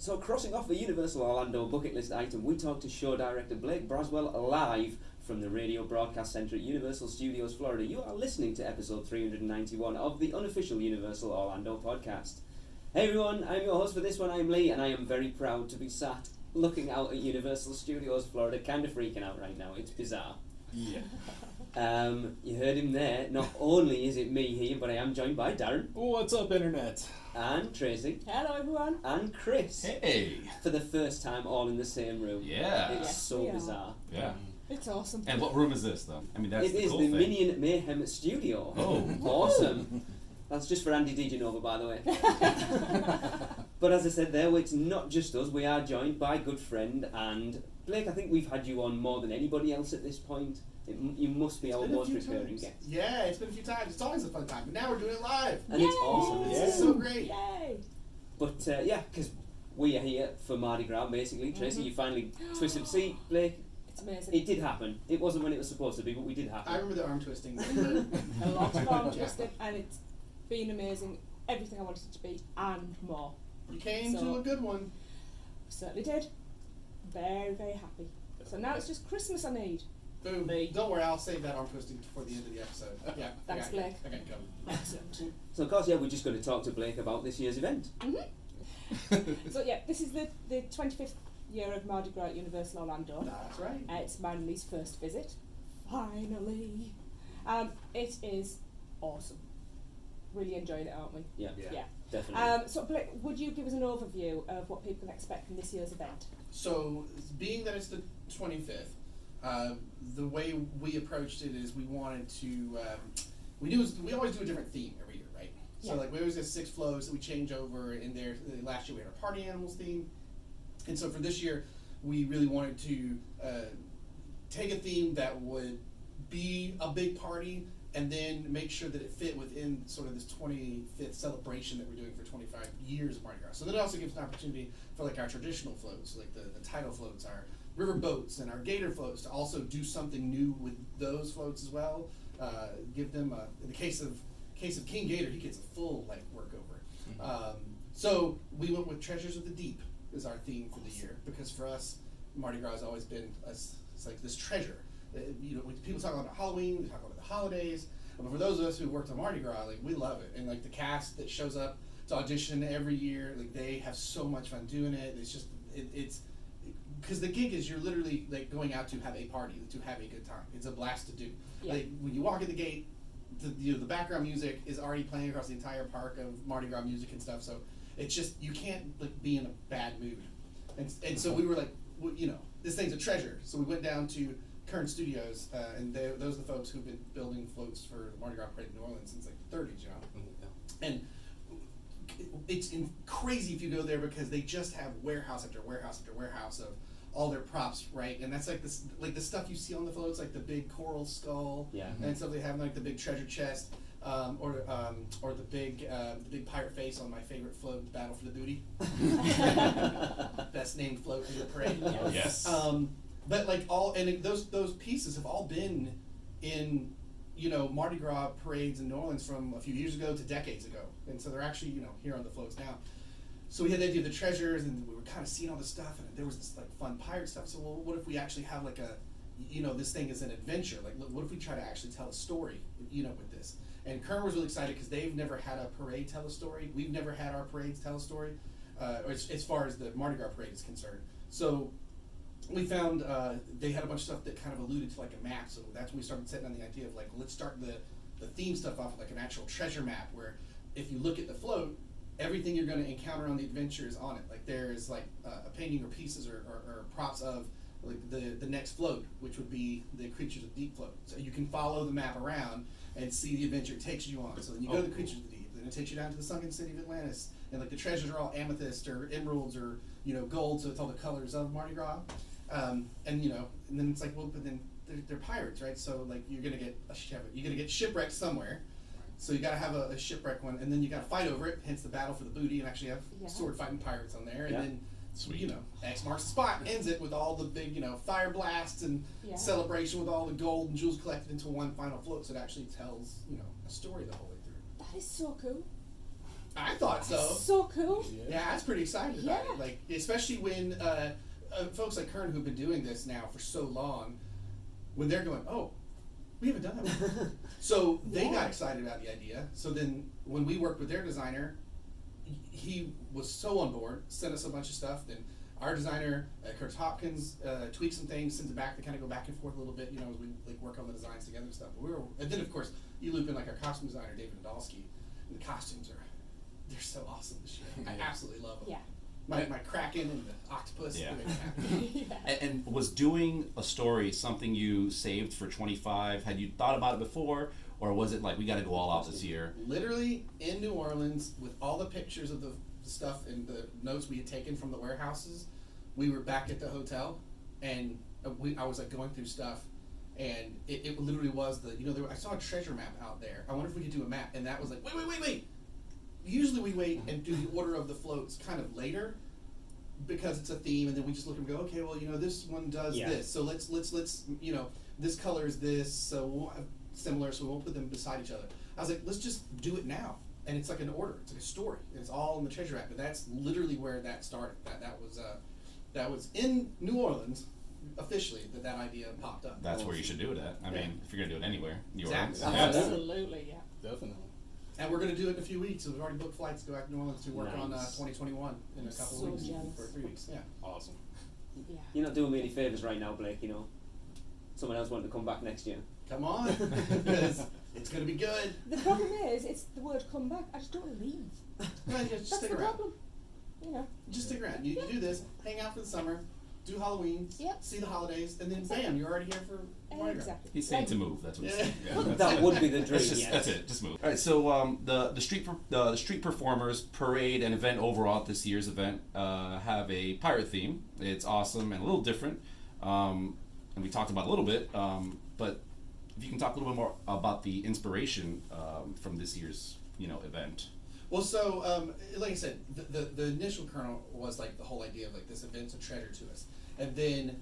So crossing off the Universal Orlando bucket list item, we talked to show director Blake Braswell live from the Radio Broadcast Centre at Universal Studios, Florida. You are listening to episode 391 of the unofficial Universal Orlando podcast. Hey everyone, I'm your host for this one, I'm Lee, and I am very proud to be sat looking out at Universal Studios, Florida, kind of freaking out right now. It's bizarre. Yeah. You heard him there. Not only is it me here, but I am joined by Darren. What's up, Internet? And Tracy. Hello, everyone. And Chris. Hey. For the first time all in the same room. Yeah. It's Yes, so we are. bizarre. Yeah. It's awesome. And what room is this, though? I mean, that's It the is cool the thing. Minion Mayhem Studio. Oh. Awesome. That's just for Andy DeGenova, by the way. But as I said there, it's not just us. We are joined by good friend and Blake. I think we've had you on more than anybody else at this point. You must be our most recurring guest. Yeah, it's been a few times. It's always a fun time. But now we're doing it live. And it's awesome. This It's is so great. Yay! But yeah, because we are here for Mardi Gras, basically. Tracy, you finally twisted. See, Blake, It's amazing. it did happen. It wasn't when it was supposed to be, but we did I happen. remember the arm twisting. A lot of arm Yeah. twisting, and it's been amazing. Everything I wanted it to be, and more. You came So- to a good one. Certainly did. Very, very happy. So now it's just Christmas I need. Boom. Me. Don't worry, I'll save that arm twisting for the end of the episode. Yeah. Thanks, I got you. Blake. I got you covered. Excellent. So of course, yeah, we're just going to talk to Blake about this year's event. So yeah, this is the 25th year of Mardi Gras at Universal Orlando. That's right. It's mine and Lee's first visit. Finally. It is awesome. Really enjoying it, aren't we? Yeah, Yeah. definitely. So Blake, would you give us an overview of what people can expect from this year's event? So, being that it's the 25th, the way we approached it is we wanted to, we always do a different theme every year, right? So Yeah. like we always have 6 flows that we change over in there. Last year we had our party animals theme. And so for this year, we really wanted to take a theme that would be a big party and then make sure that it fit within sort of this 25th celebration that we're doing for 25 years of Mardi Gras. So then it also gives an opportunity for like our traditional floats, like the tidal floats, our river boats, and our gator floats to also do something new with those floats as well. Give them in the case of King Gator, he gets a full like workover. So we went with Treasures of the Deep is our theme for the year, because for us, Mardi Gras has always been it's like this treasure. You know, when people talk about Halloween, we talk about the holidays. But for those of us who worked on Mardi Gras, like we love it, and like the cast that shows up to audition every year, like they have so much fun doing it. It's just it's because the gig is you're literally like going out to have a party, to have a good time. It's a blast to do. Yeah. Like when you walk in the gate, the background music is already playing across the entire park of Mardi Gras music and stuff. So it's just you can't like be in a bad mood. And so we were like, well, you know, this thing's a treasure. So we went down to Kern Studios, and those are the folks who've been building floats for the Mardi Gras Parade in New Orleans since like the 30s, you know. And it's crazy if you go there because they just have warehouse after warehouse after warehouse of all their props, right? And that's like this, like the stuff you see on the floats, like the big coral skull, Yeah. and stuff they have, like the big treasure chest, or the big pirate face on my favorite float, Battle for the Booty. Best named float in the parade. Yes. But like those pieces have all been in, you know, Mardi Gras parades in New Orleans from a few years ago to decades ago, and so they're actually, you know, here on the floats now. So we had the idea of the treasures, and we were kind of seeing all this stuff, and there was this like fun pirate stuff. So well, what if we actually have like a, you know, this thing is an adventure? Like, what if we try to actually tell a story, you know, with this? And Kern was really excited because they've never had a parade tell a story. We've never had our parades tell a story, or as far as the Mardi Gras parade is concerned. So we found they had a bunch of stuff that kind of alluded to like a map. So that's when we started setting on the idea of like, let's start the theme stuff off with like an actual treasure map, where if you look at the float, everything you're going to encounter on the adventure is on it. Like there is like a painting or pieces or props of like the next float, which would be the Creatures of the Deep float. So you can follow the map around and see the adventure it takes you on. So then you go to the Creatures of the Deep, then it takes you down to the sunken city of Atlantis, and like the treasures are all amethyst or emeralds or, you know, gold, so it's all the colors of Mardi Gras. And you know, and then it's like, well, but then they're pirates, right? So like you're gonna get shipwrecked somewhere. So you gotta have a shipwreck one, and then you gotta fight over it. Hence the battle for the booty, and actually have sword fighting pirates on there, and then Sweet. you know, X marks the spot, ends it with all the big, you know, fire blasts and celebration with all the gold and jewels collected into one final float. So it actually tells, you know, a story the whole way through. That is so cool. I thought so. So cool. Yeah, I was pretty excited about Yeah. it. Like, especially when folks like Kern who've been doing this now for so long, when they're going, oh, we haven't done that before. So they got excited about the idea. So then when we worked with their designer, he was so on board, sent us a bunch of stuff. Then our designer, Curtis Hopkins, tweaked some things, sent it back to kind of go back and forth a little bit, as we like work on the designs together and stuff. And then of course you loop in like our costume designer, David Nadolski, and the costumes they're so awesome this year. I absolutely love them. Yeah. My Kraken and the octopus. Yeah. they make me happy. Yeah. And was doing a story something you saved for 25? Had you thought about it before, or was it like we got to go all out this year? Literally in New Orleans with all the pictures of the stuff and the notes we had taken from the warehouses, we were back at the hotel, and I was like going through stuff, and it literally was I saw a treasure map out there. I wonder if we could do a map, and that was like wait. Usually we wait and do the order of the floats kind of later, because it's a theme, and then we just look and go, okay, well, this one does this, so let's this color is this, so we'll have similar, so we won't put them beside each other. I was like, let's just do it now, and it's like an order, it's like a story, and it's all in the treasure map. But that's literally where that started. That was in New Orleans officially that idea popped up. That's where you should do it at. I mean, if you're gonna do it anywhere, New Orleans. Exactly. Yeah. Absolutely, yeah. Definitely. And we're going to do it in a few weeks. So we've already booked flights to go back to New Orleans to work on Nice. 2021 in a couple So of weeks jealous. for 3 weeks. Yeah. Awesome. Yeah. You're not doing me any favours right now, Blake, Someone else wanted to come back next year. Come on, because it's going to be good. The problem is, it's the word come back. I just don't want to leave. Well, just That's stick the around. problem. Just stick around. You do this, hang out for the summer, do Halloween, Yep. see the holidays, and then bam, you're already here for Mardi Gras. Exactly. He's saying to move. That's what he's Yeah. saying. Yeah, that's That it. would be the dream, That's, just, yes. that's it. Just move. All right. So the street performers parade and event overall at this year's event have a pirate theme. It's awesome and a little different, and we talked about it a little bit. But if you can talk a little bit more about the inspiration from this year's event. Well, so like I said, the initial kernel was like the whole idea of like this event's a treasure to us, and then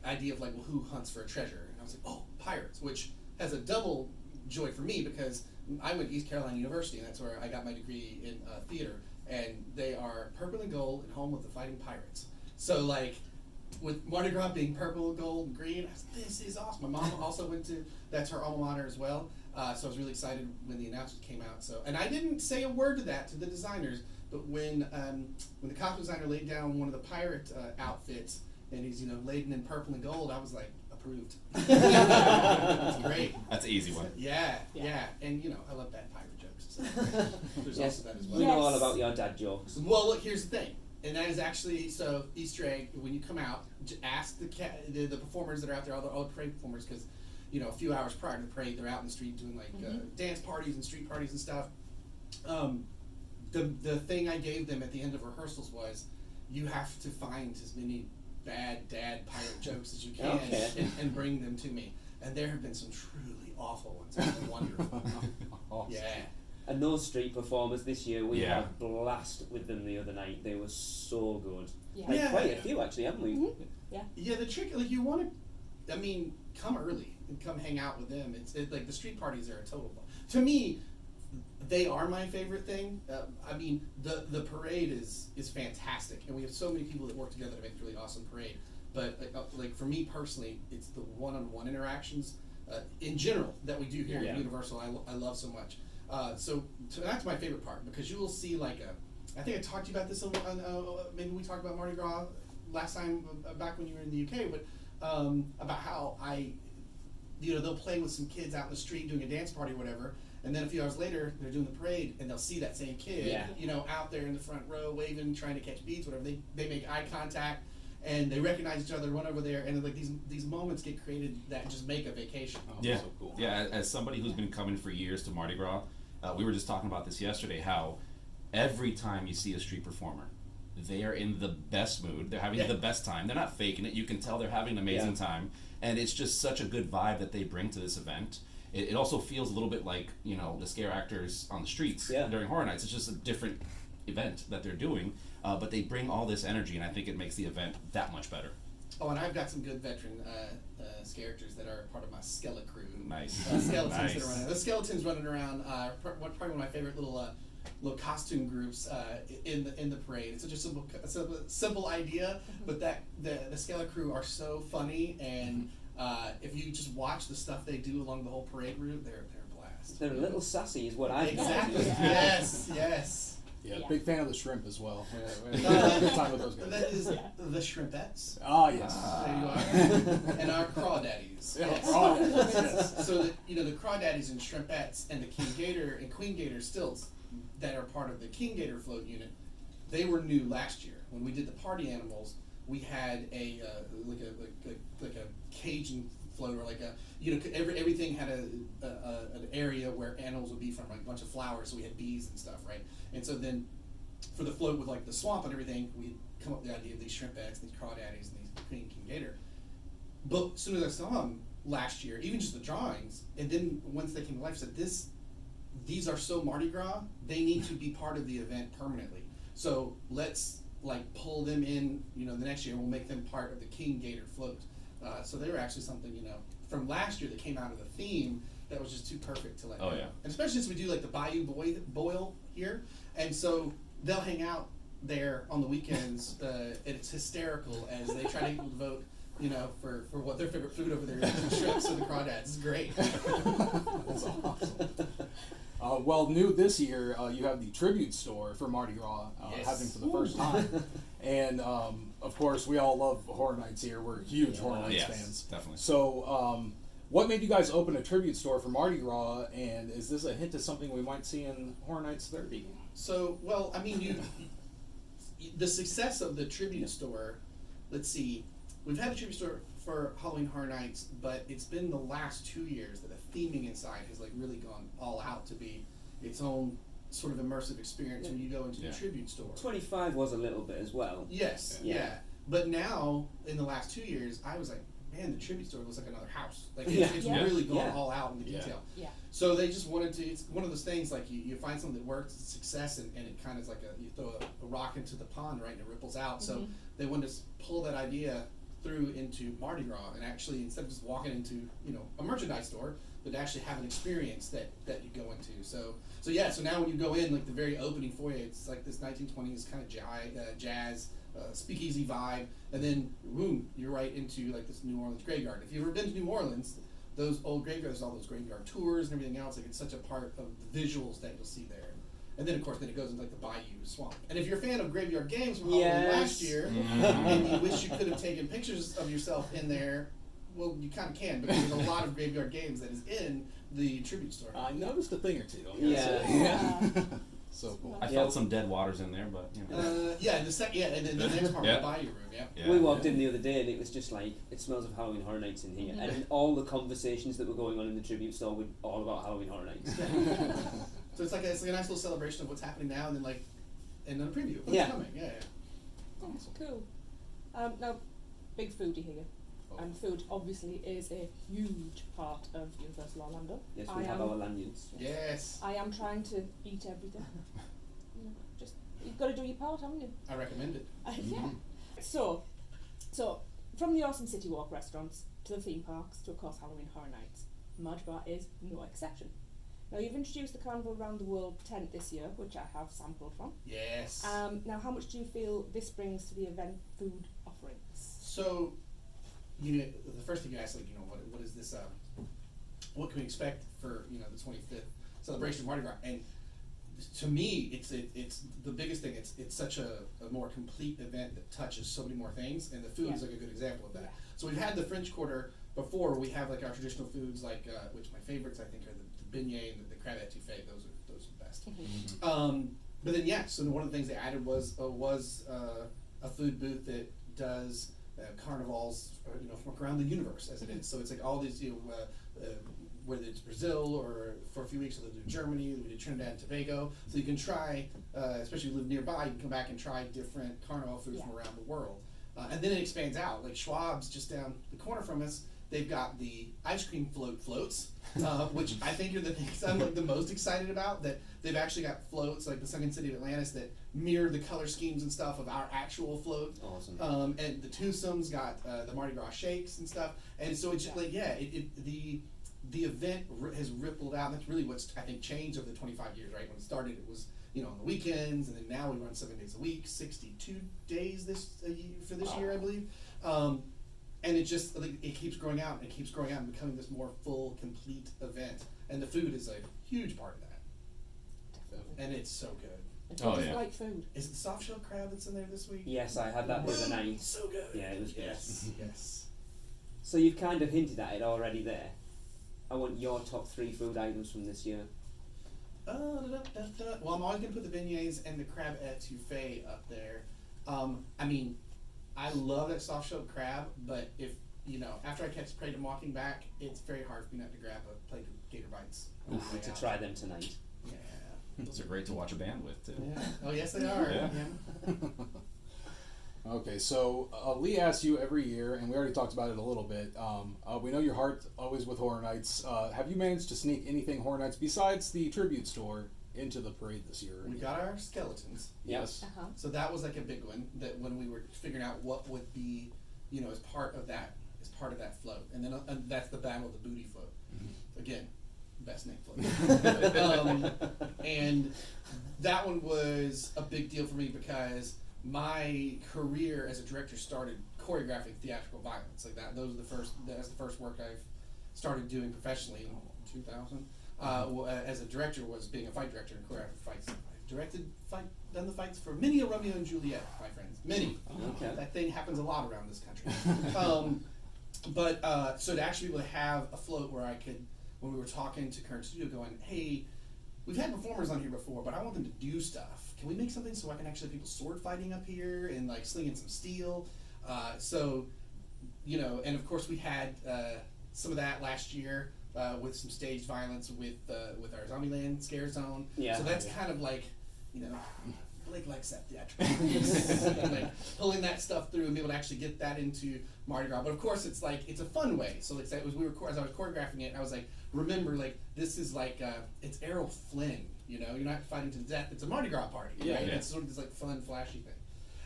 idea of like, well, who hunts for a treasure? And I was like, oh, pirates, which has a double joy for me because I went to East Carolina University, and that's where I got my degree in theater, and they are purple and gold and home of the fighting pirates. So like, with Mardi Gras being purple, gold, and green, I was like, this is awesome. My mom also went to, that's her alma mater as well. So I was really excited when the announcement came out. So, and I didn't say a word to that to the designers, but when the costume designer laid down one of the pirate outfits, and he's laden in purple and gold, I was like, approved. That's great. That's an easy one. Yeah, Yeah. and I love bad pirate jokes. So there's Yes, also that as we well. know all Yes. about your dad jokes. Well, look, here's the thing, and that is actually so Easter egg. When you come out, ask the performers that are out there, all the parade performers, because a few hours prior to the parade, they're out in the street doing like dance parties and street parties and stuff. The thing I gave them at the end of rehearsals was, you have to find as many bad dad pirate jokes as you can Okay. and bring them to me. And there have been some truly awful ones. It's wonderful. Awesome. Yeah. And those street performers this year, we Yeah. had a blast with them the other night. They were so good. Yeah. Like Yeah. quite a few actually, haven't we? Mhm. Yeah. Yeah, the trick, like you want to, come early and come hang out with them. It's like the street parties are a total fun. To me, they are my favorite thing. The parade is fantastic, and we have so many people that work together to make a really awesome parade. But like for me personally, it's the one-on-one interactions in general that we do here Yeah. at Universal. I love so much. So that's my favorite part, because you will see like I think I talked to you about this on maybe we talked about Mardi Gras last time back when you were in the UK, but about how they'll play with some kids out in the street doing a dance party or whatever, and then a few hours later they're doing the parade and they'll see that same kid out there in the front row waving, trying to catch beats, whatever. They make eye contact and they recognize each other, run over there, and like these moments get created that just make a vacation. Oh, Yeah, so cool. yeah. As somebody who's been coming for years to Mardi Gras, we were just talking about this yesterday. How every time you see a street performer, they are in the best mood. They're having the best time. They're not faking it. You can tell they're having an amazing time, and it's just such a good vibe that they bring to this event. It also feels a little bit like the scare actors on the streets during Horror Nights. It's just a different event that they're doing, but they bring all this energy, and I think it makes the event that much better. Oh, and I've got some good veteran characters that are part of my Skele crew. Nice. Skeletons Nice. that are running. The skeletons running around. Probably one of my favorite little little costume groups in the parade. It's such a simple idea, but that the Scala crew are so funny, and if you just watch the stuff they do along the whole parade route, they're a blast. They're a little sassy, is what I think. Exactly. Yeah. Yes. Yeah, Yeah. big fan of the shrimp as well. We had a good time with those guys. That is the Shrimpettes. Ah, yes. There you are. And our crawdaddies. Yeah, Yes. crawdads, yes. So the crawdaddies and Shrimpettes and the King Gator and Queen Gator stilts that are part of the King Gator float unit, they were new last year. When we did the party animals, we had a like a Cajun float, or like a everything had an area where animals would be from, like a bunch of flowers. So we had bees and stuff, right? And so then for the float with like the swamp and everything, we come up with the idea of these Shrimpettes, these crawdaddies, and these Queen King Gator. But as soon as I saw them last year, even just the drawings, and then once they came to life, I said these are so Mardi Gras, they need to be part of the event permanently. So let's like pull them in, the next year, and we'll make them part of the King Gator float. So they were actually something, from last year that came out of the theme that was just too perfect to let go. Oh, yeah. And especially since we do like the Bayou Boil here, and so they'll hang out there on the weekends, and it's hysterical as they try to get people to vote, for what their favorite food over there is, the shrimps or the crawdads. It's great. That's awesome. Well, new this year, you have the tribute store for Mardi Gras Yes. happening for the first time. And, of course, we all love Horror Nights here. We're huge Horror Nights Yes, fans. definitely. So, what made you guys open a tribute store for Mardi Gras, and is this a hint to something we might see in Horror Nights 30? So, well, I mean, the success of the tribute store, let's see, we've had a tribute store for Halloween Horror Nights, but it's been the last 2 years that the theming inside has like really gone all out to be its own sort of immersive experience when you go into Yeah. the tribute store. 25 was a little bit as well. Yes, Yeah. yeah. But now, in the last 2 years, I was like, man, the tribute store looks like another house. Like, Yeah. it's Yeah. really gone Yeah. all out in the Yeah. detail. Yeah. So they just wanted to, it's one of those things, like, you find something that works, it's success, and it kind of is like you throw a rock into the pond, right, and it ripples out. So Mhm. they wanted to pull that idea through into Mardi Gras, and actually, instead of just walking into, a merchandise store, but actually have an experience that you go into. So now when you go in, like the very opening foyer, it's like this 1920s kind of jazz, speakeasy vibe, and then boom, you're right into like this New Orleans graveyard. If you've ever been to New Orleans, those old graveyards, all those graveyard tours and everything else, like it's such a part of the visuals that you'll see there. And then of course, it goes into like the Bayou Swamp. And if you're a fan of Graveyard Games from Halloween Yes. last year, and you wish you could have taken pictures of yourself in there, well, you kind of can, because there's a lot of Graveyard Games that is in the tribute store. I noticed a thing or two. I gotta Yeah. say. Yeah. So cool. I Yeah. felt some dead waters in there, but And then the next part, Yeah. the Bayou room, yeah. Yeah. We walked in the other day and it was just like, it smells of Halloween Horror Nights in here. Mhm. And all the conversations that were going on in the tribute store were all about Halloween Horror Nights. So it's like a nice little celebration of what's happening now, and then and then a preview of what's Yeah. coming. Yeah. Cool. Now, big foodie here. And food obviously is a huge part of Universal Orlando. Yes, we have our lanyards. Yes. I am trying to eat everything. Just you've got to do your part, haven't you? I recommend it. Yeah. So from the Awesome City Walk restaurants to the theme parks to of course Halloween Horror Nights, Mardi Gras is no exception. Now you've introduced the Carnival Around the World tent this year, which I have sampled from. Yes. Now how much do you feel this brings to the event food offerings? So, the first thing you ask, what is this? What can we expect for the 25th celebration of Mardi Gras? And to me, it's the biggest thing. It's such a more complete event that touches so many more things, and the food is Yeah. like a good example of that. Yeah. So we've had the French Quarter before. We have like our traditional foods, like which my favorites I think are the beignet and the crab etouffee. Those are the best. But then so one of the things they added was a food booth that does carnivals, from around the universe as it is. So it's like all these, whether it's Brazil or for a few weeks they'll do Germany, we did Trinidad and Tobago. So you can try, especially if you live nearby, you can come back and try different carnival foods from around the world. And then it expands out. Like Schwab's just down the corner from us, they've got the ice cream floats, which I think are the things I'm like the most excited about. That they've actually got floats like the Sunken City of Atlantis that mirror the color schemes and stuff of our actual float. Awesome. And the Twosomes got the Mardi Gras shakes and stuff. And so it's just like the event has rippled out. And that's really what's I think changed over the 25 years. Right when it started, it was on the weekends, and then now we run 7 days a week, 62 days for this year, I believe. And it just it keeps growing out and keeps growing out and becoming this more full, complete event. And the food is a huge part of that. Definitely. And it's so good. And Oh, who doesn't yeah. like food? Is it the soft shell crab that's in there this week? Yes, I had that the other night. So good. Yeah, it was good. Yes, yes. So you've kind of hinted at it already there. I want your top 3 food items from this year. Well, I'm always gonna put the beignets and the crab etouffee up there. I mean, I love that soft shell crab, but if after I catch prey to walking back, it's very hard for me not to grab a plate of gator bites. on the way To out. try them tonight. Yeah. Those are great to watch a band with too. Yeah. Oh yes, they are. Yeah. Okay, so Lee asks you every year, and we already talked about it a little bit. We know your heart always with Horror Nights. Have you managed to sneak anything Horror Nights besides the tribute store into the parade this year? We got our skeletons. Yes. So that was like a big one. That when we were figuring out what would be, as part of that float, and then that's the Battle of the Booty float. Mm-hmm. Again, best name float. And that one was a big deal for me because my career as a director started choreographing theatrical violence like that. That's the first work I've started doing professionally in 2000. As a director, was being a fight director and choreographed fights. I've done the fights for many a Romeo and Juliet, my friends. Many. Okay. That thing happens a lot around this country. So to actually be able to have a float where I could, when we were talking to current studio, going, hey, we've had performers on here before, but I want them to do stuff. Can we make something so I can actually have people sword fighting up here and like slinging some steel? And of course we had some of that last year with some staged violence with our Zombieland Scare Zone. Yeah. So that's kind of like, Blake likes that theatrical. Like pulling that stuff through and be able to actually get that into Mardi Gras. But of course it's a fun way. So like as I was choreographing it, I was like, remember, like this is like it's Errol Flynn. You're not fighting to the death. It's a Mardi Gras party, right? Yeah. It's sort of this like fun, flashy thing.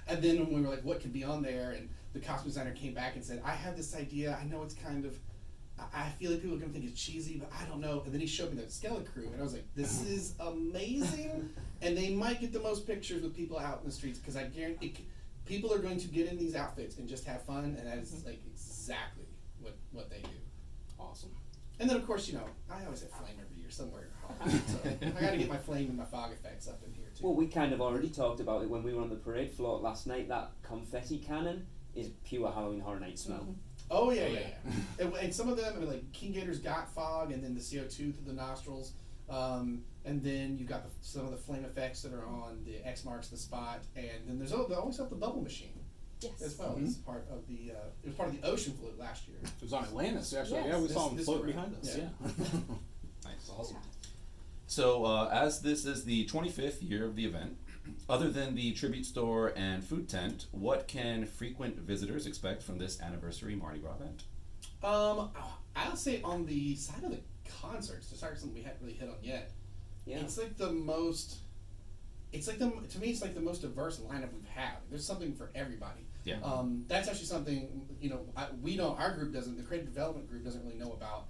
And then when we were like, what could be on there? And the costume designer came back and said, I have this idea. I know it's kind of, I feel like people are going to think it's cheesy, but I don't know. And then he showed me the Skeleton Crew, and I was like, this is amazing. And they might get the most pictures with people out in the streets, because I guarantee people are going to get in these outfits and just have fun, and that is like exactly what they do. Awesome. And then of course, I always have flame every year somewhere. So I got to get my flame and my fog effects up in here too. Well, we kind of already talked about it when we were on the parade float last night. That confetti cannon is pure Halloween Horror Night smell. Mm-hmm. Oh yeah. And some of them, like King Gator's got fog, and then the CO2 through the nostrils, and then you've got some of the flame effects that are on the X marks the spot, and then they always have the bubble machine Yes. as well. It's part of the it was part of the ocean float last year. It was on Atlantis, actually. Yes. Yeah, we saw him This floating around. behind us. Yeah. Yeah. Nice. Awesome. So, as this is the 25th year of the event, other than the tribute store and food tent, what can frequent visitors expect from this anniversary Mardi Gras event? I'll say on the side of the concerts, to start something we hadn't really hit on yet. Yeah. It's like the most. To me, it's like the most diverse lineup we've had. There's something for everybody. Yeah. That's actually something our group doesn't. The creative development group doesn't really know about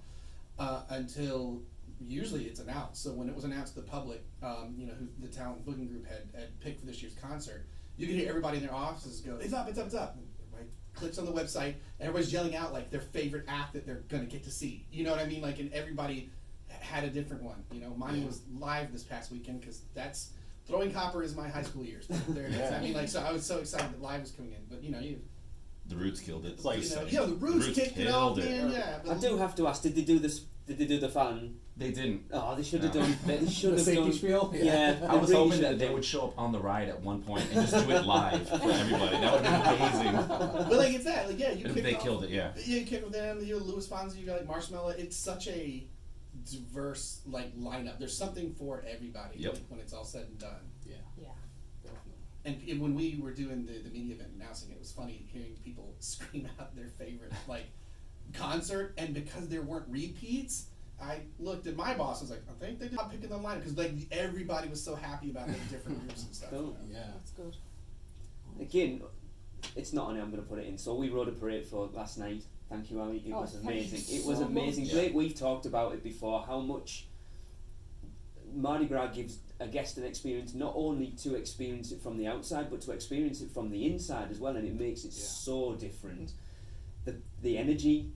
until usually it's announced. So when it was announced to the public, who the talent booking group had picked for this year's concert, you could hear everybody in their offices go, "It's up, it's up, it's up!" And everybody clicks on the website, and everybody's yelling out like their favorite act that they're gonna get to see. You know what I mean? Like, and everybody had a different one. Mine was live this past weekend because that's. Throwing Copper is my high school years. There it is. Yeah. I mean, so I was so excited that live was coming in. But The Roots killed it. Like, the Roots kicked it off, man. Yeah. I do have to ask, did they do this? Did they do the fan? They didn't. Oh, they should have No. done. They should The have safety done. spiel? Yeah, I was really hoping should that have they done. would show up on the ride at one point and just do it live for everybody. That would have been amazing. But like it's that. Like you And kicked they off, killed it, yeah. You kick with them. Louis Fonsi. You got like Marshmallow. It's such a diverse lineup. There's something for everybody. Yep. When it's all said and done. Yeah, Yeah. definitely. And when we were doing the media event announcing it, it was funny hearing people scream out their favorite concert, and because there weren't repeats, I looked at my boss and was like, I think they did not picking the lineup because everybody was so happy about the different groups and stuff. Cool. Yeah. That's good. Again, it's not on it. I'm going to put it in. So we rode a parade float last night. Thank you, Ali. It Oh, was thank amazing. you It was so amazing. much. Blake, we've talked about it before. How much Mardi Gras gives a guest an experience not only to experience it from the outside, but to experience it from the inside as well, and it makes it so different. The energy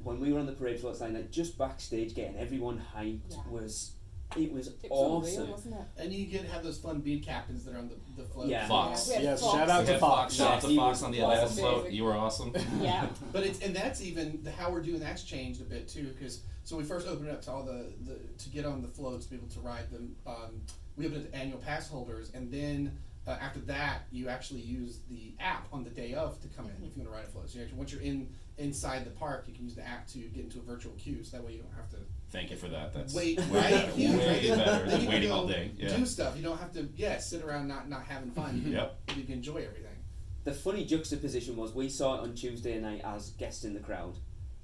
when we were on the parade floats like that, just backstage getting everyone hyped was awesome. Unreal, wasn't it? And you get to have those fun bead captains that are on the float. Yeah. Fox. Yeah, Yes, Fox. shout out We to had Fox. Shout out to he Fox was on the Atlantis awesome. float. You were awesome. Yeah. But that's even how we're doing that's changed a bit too, because so we first opened it up to all the to get on the floats, to be able to ride them. We opened it to annual pass holders, and then after that, you actually use the app on the day of to come in if you want to ride a float. So once you're inside the park, you can use the app to get into a virtual queue, so that way you don't have to Thank you for that. That's wait. way Right? better, Huge, way right? Then better you than can waiting go all day. Yeah. do stuff. You don't have to sit around not having fun. You can, you can enjoy everything. The funny juxtaposition was we saw it on Tuesday night as guests in the crowd.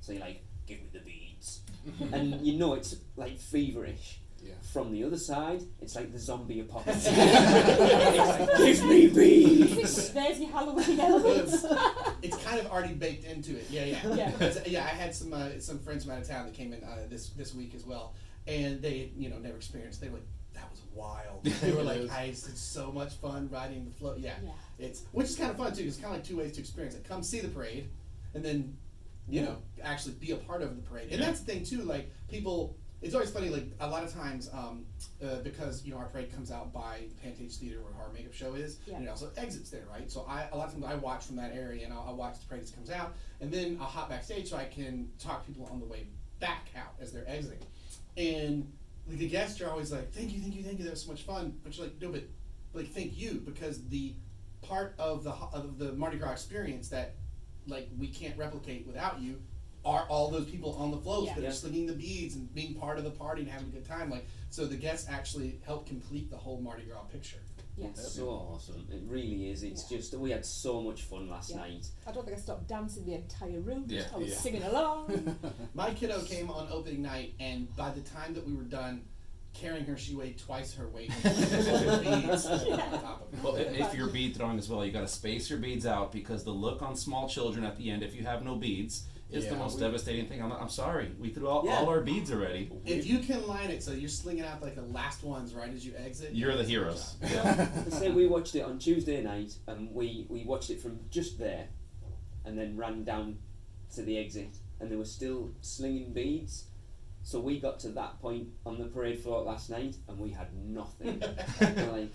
So you're like, give me the beads. And you know it's like feverish. Yeah. From the other side, it's like the zombie apocalypse. It's like, give me beads! There's your Halloween elements. It's kind of already baked into it. Yeah. Yeah, I had some friends from out of town that came in this week as well, and they never experienced. They were like, that was wild. They were like, it's so much fun riding the float. Yeah. Which is kind of fun too. It's kind of like two ways to experience it. Come see the parade, and then actually be a part of the parade. And that's the thing too. Like people. It's always funny, like a lot of times, because our parade comes out by the Pantage Theater where Horror Makeup Show is, and it also exits there, right? So a lot of times I watch from that area, and I'll watch the parade as it comes out, and then I'll hop backstage so I can talk to people on the way back out as they're exiting. And like, the guests are always like, thank you, that was so much fun. But you're like, no, but like, thank you, because the part of the Mardi Gras experience that like we can't replicate without you are all those people on the floats that are slinging the beads and being part of the party and having a good time. Like, so the guests actually help complete the whole Mardi Gras picture. Yes. It's so awesome. It really is. It's just, we had so much fun last night. I don't think I stopped dancing the entire route. Yeah. I was singing along. My kiddo came on opening night, and by the time that we were done carrying her, she weighed twice her weight. Beads on top of her. Well, if you're bead throwing as well, you got to space your beads out, because the look on small children at the end, if you have no beads, is the most devastating thing. I'm sorry, we threw all our beads already. If you can line it so you're slinging out like the last ones right as you exit, You're the heroes. Say we watched it on Tuesday night, and we watched it from just there, and then ran down to the exit, and they were still slinging beads. So we got to that point on the parade float last night, and we had nothing. Like,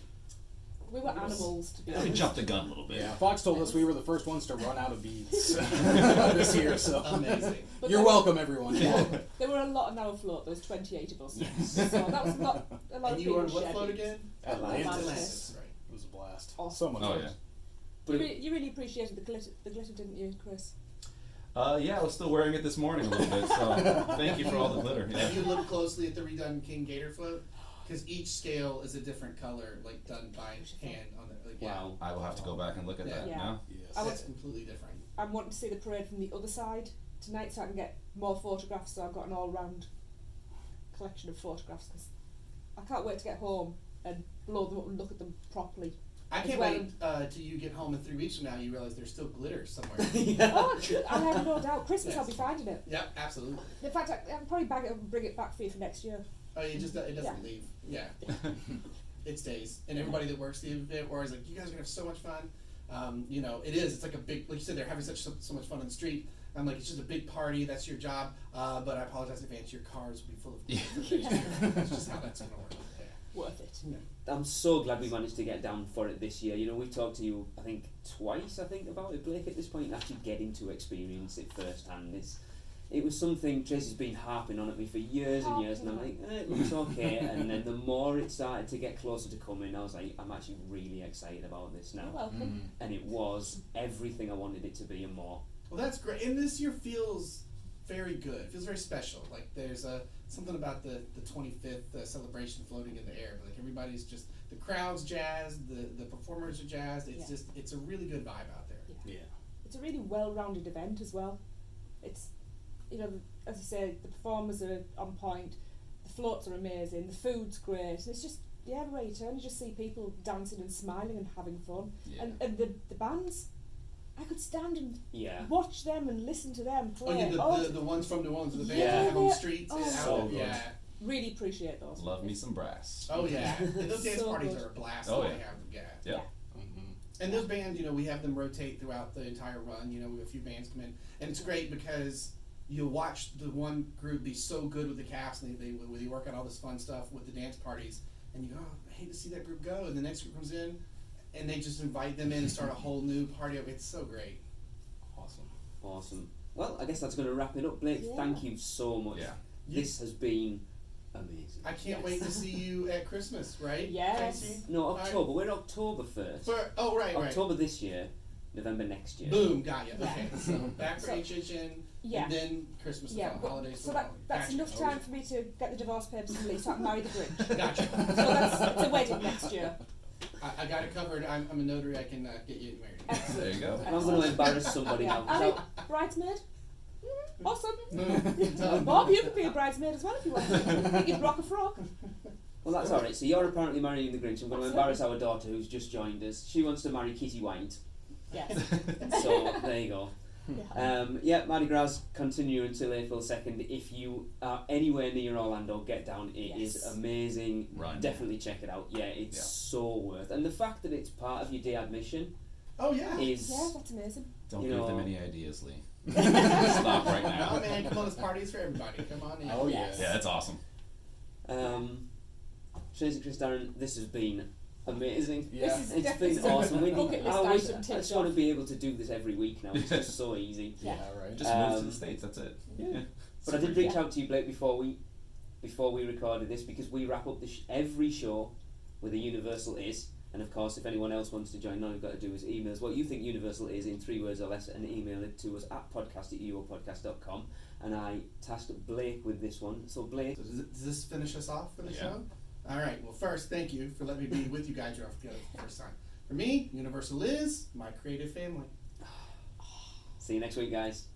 We were animals, to be We honest. jumped the gun a little bit. Yeah, Fox told us we were the first ones to run out of beads this year, so amazing. But you're there welcome, everyone. You're welcome. There were a lot on our float. There was 28 of us. So that was a lot And of you were on people what float shared. again? Atlantis. Atlantis, right. It was a blast. Awesome. So much Oh fun. yeah. but You really appreciated the glitter, didn't you, Chris? Yeah, I was still wearing it this morning a little bit, so thank you for all the glitter. Have you looked closely at the redone King Gator float? Because each scale is a different color, like done by hand on the. Like, wow. I will have to go back and look at that Yeah. now. Yes. I That's completely different. I'm wanting to see the parade from the other side tonight, so I can get more photographs. So I've got an all-round collection of photographs, because I can't wait to get home and blow them up and look at them properly. I As can't well. wait till you get home in 3 weeks from now. You realize there's still glitter somewhere. Oh, I have no doubt. Christmas, I'll be finding it. Yep, absolutely. In fact, I'll probably bag it up and bring it back for you for next year. Oh, it doesn't leave. Yeah, it stays. And everybody that works the event, or is like, you guys are gonna have so much fun. It is. It's like a big, like you said, they're having so much fun on the street. I'm like, it's just a big party. That's your job. But I apologize in advance. Your cars will be full of. That's just how that's gonna work. Worth it. Yeah. I'm so glad we managed to get down for it this year. We've talked to you, I think, twice, about it, Blake, at this point, and actually getting to experience it firsthand. It was something Tracy's been harping on at me for years and years, and I'm like, it looks okay. And then the more it started to get closer to coming, I was like, I'm actually really excited about this now. You're welcome. And it was everything I wanted it to be and more. Well, that's great. And this year feels very good. It feels very special. Like there's something about the 25th celebration floating in the air. But like everybody's just, the crowd's jazzed, the performers are jazzed. It's it's a really good vibe out there. Yeah. It's a really well-rounded event as well. It's, as I say, the performers are on point, the floats are amazing, the food's great, and it's just, everywhere you turn you just see people dancing and smiling and having fun. Yeah. And the bands, I could stand and Yeah. watch them and listen to them Oh, play. yeah, the ones from New Orleans, the bands Yeah, that have on the they're- streets. oh, and so out, good. yeah. really appreciate those. Love me some brass. Oh yeah, and those dance So parties good. are a blast. Oh, when yeah. they have them. Yeah. Yeah. And those bands, we have them rotate throughout the entire run. We have a few bands come in, and it's great because you'll watch the one group be so good with the cast, and they work out all this fun stuff with the dance parties, and you go, oh, I hate to see that group go, and the next group comes in, and they just invite them in and start a whole new party. It's so great. Awesome. Well, I guess that's going to wrap it up, Blake. Yeah. Thank you so much. Yeah. This has been amazing. I can't wait to see you at Christmas, right? Yes. Tracy? No, October. We're October 1st. Right. October this year, November next year. Boom, got you. Yeah. Okay, so back for So- HHN, Yeah. and then Christmas, Yeah, the but- holidays. so the that's following. Gotcha. enough time for me to get the divorce papers released so I can marry the Grinch. Gotcha. So it's a wedding next year. I got it covered. I'm a notary. I can get you married. There you go. And I'm going to embarrass somebody Yeah. now. Ali, So- bridesmaid? Awesome. Done. Bob, you could be a bridesmaid as well if you want. You could rock a frog. well, that's all right. So you're apparently marrying the Grinch. I'm going to Absolutely. embarrass our daughter who's just joined us. She wants to marry Kitty White. Yes. So there you go. Yeah. Mardi Gras continue until April 2nd. If you are anywhere near Orlando, get down. It is Yes. amazing. Run. Definitely check it out. Yeah, it's Yeah. so worth. And the fact that it's part of your day admission Oh yeah. is Yeah, that's amazing. Don't You give know- them any ideas, Lee. Stop right now. Oh man, come on, this party's for everybody. Come on in. Oh Yes. yeah. Yeah, that's awesome. Tracy, Chris, Darren, this has been amazing. Yeah. This is It's definitely been awesome. We bucket list I item just ticked want to off. be able to do this every week now. It's just so easy. Yeah. right. Just move to Um, the States, that's it. Yeah. But I did reach out to you, Blake, before we recorded this because we wrap up every show with a Universal is. And of course, if anyone else wants to join, all you've got to do is email us what you think Universal is in 3 words or less and email it to us at podcast@uopodcast.com. And I tasked Blake with this one. So, Blake, So does this finish us off for the Yeah. show? All right. Well, first, thank you for letting me be with you guys for the first time. For me, Universal is my creative family. see you next week, guys.